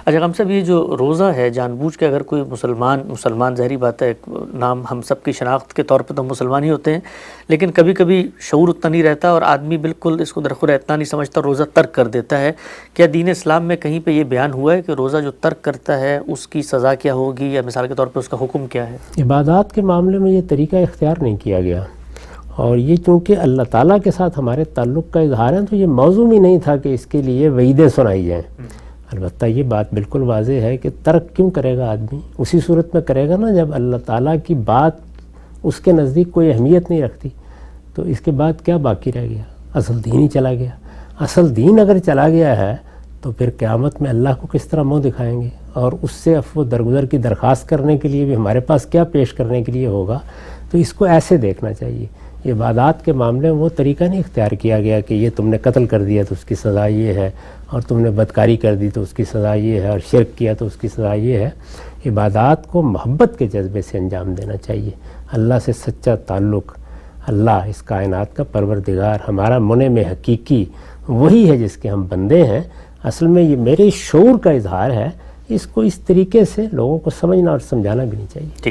اچھا ہم صاحب، یہ جو روزہ ہے جان بوجھ کے اگر کوئی مسلمان ظاہری بات ہے، نام ہم سب کی شناخت کے طور پہ تو مسلمان ہی ہوتے ہیں، لیکن کبھی کبھی شعور اتنا نہیں رہتا اور آدمی بالکل اس کو درخور اتنا نہیں سمجھتا، روزہ ترک کر دیتا ہے. کیا دین اسلام میں کہیں پہ یہ بیان ہوا ہے کہ روزہ جو ترک کرتا ہے اس کی سزا کیا ہوگی، یا مثال کے طور پہ اس کا حکم کیا ہے؟ عبادات کے معاملے میں یہ طریقہ اختیار نہیں کیا گیا، اور یہ چونکہ اللہ تعالیٰ کے ساتھ ہمارے تعلق کا اظہار ہے تو یہ موضوع بھی نہیں تھا کہ اس کے لیے وعیدیں سنائی جائیں. البتہ یہ بات بالکل واضح ہے کہ ترک کیوں کرے گا آدمی؟ اسی صورت میں کرے گا نا جب اللہ تعالیٰ کی بات اس کے نزدیک کوئی اہمیت نہیں رکھتی، تو اس کے بعد کیا باقی رہ گیا؟ اصل دین ہی چلا گیا. اصل دین اگر چلا گیا ہے تو پھر قیامت میں اللہ کو کس طرح منہ دکھائیں گے، اور اس سے عفو درگزر کی درخواست کرنے کے لیے بھی ہمارے پاس کیا پیش کرنے کے لیے ہوگا؟ تو اس کو ایسے دیکھنا چاہیے. عبادات کے معاملے میں وہ طریقہ نہیں اختیار کیا گیا کہ یہ تم نے قتل کر دیا تو اس کی سزا یہ ہے، اور تم نے بدکاری کر دی تو اس کی سزا یہ ہے، اور شرک کیا تو اس کی سزا یہ ہے. عبادات کو محبت کے جذبے سے انجام دینا چاہیے. اللہ سے سچا تعلق، اللہ اس کائنات کا پروردگار، ہمارا منعم حقیقی وہی ہے جس کے ہم بندے ہیں. اصل میں یہ میرے شعور کا اظہار ہے، اس کو اس طریقے سے لوگوں کو سمجھنا اور سمجھانا بھی نہیں چاہیے.